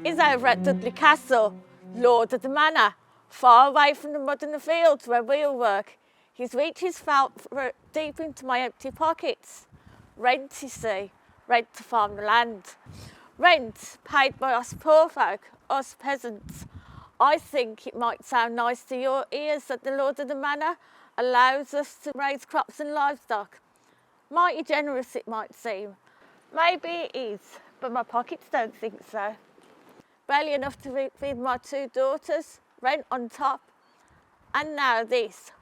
is over at Dudley Castle, Lord of the Manor, far away from the mud and the fields where we'll work. He's reaches felt deep into my empty pockets. Rent, you see, rent to farm the land. Rent paid by us poor folk, us peasants. I think it might sound nice to your ears that the Lord of the Manor allows us to raise crops and livestock. Mighty generous it might seem. Maybe it is, but my pockets don't think so. Barely enough to feed my 2 daughters, rent on top, and now this.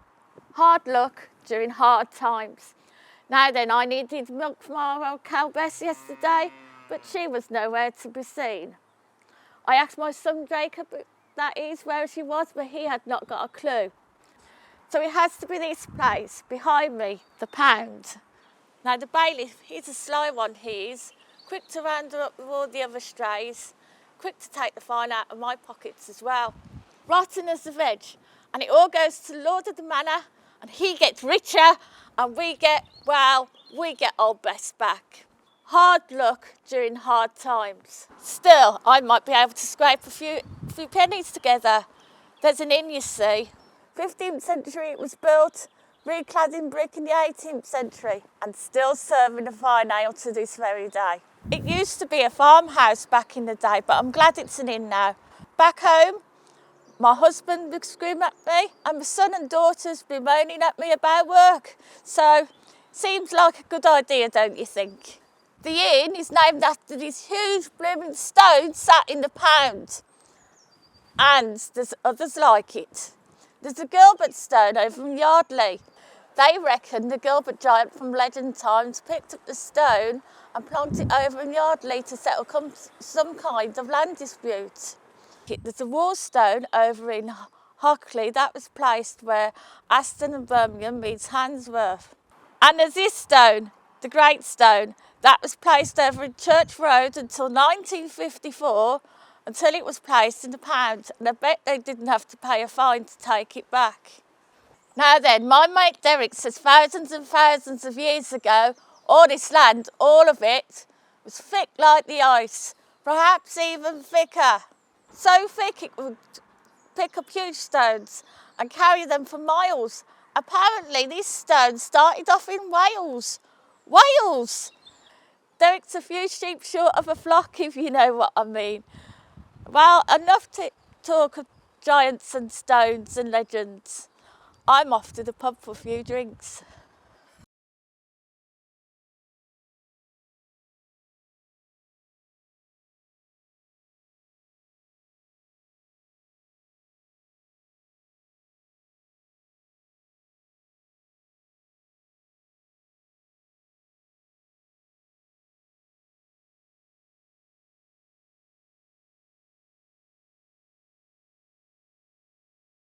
Hard luck during hard times. Now then, I needed milk from our old cow Bess yesterday, but she was nowhere to be seen. I asked my son Jacob, that is, where she was, but he had not got a clue. So it has to be this place, behind me, the Pound. Now the bailiff, he's a sly one, he is, quick to round her up with all the other strays, quick to take the fine out of my pockets as well. Rotten as the veg, and it all goes to the Lord of the Manor, and he gets richer, and we get old Bess back. Hard luck during hard times. Still, I might be able to scrape a few pennies together. There's an inn, you see. 15th century it was built, reclad in brick in the 18th century, and still serving a fine ale to this very day. It used to be a farmhouse back in the day, but I'm glad it's an inn now. Back home, my husband would scream at me, and my son and daughters be moaning at me about work. So, seems like a good idea, don't you think? The inn is named after this huge blooming stone sat in the Pound. And there's others like it. There's a Gilbert stone over in Yardley. They reckon the Gilbert giant from legend times picked up the stone and planted it over in Yardley to settle some kind of land dispute. There's a wall stone over in Hockley that was placed where Aston and Birmingham meets Handsworth. And there's this stone, the Great Stone, that was placed over in Church Road until 1954, until it was placed in the Pound, and I bet they didn't have to pay a fine to take it back. Now then, my mate Derek says thousands and thousands of years ago, all this land, all of it, was thick like the ice, perhaps even thicker. So thick it would pick up huge stones and carry them for miles. Apparently this stone started off in Wales. Wales! Derek's a few sheep short of a flock, if you know what I mean. Well, enough to talk of giants and stones and legends. I'm off to the pub for a few drinks.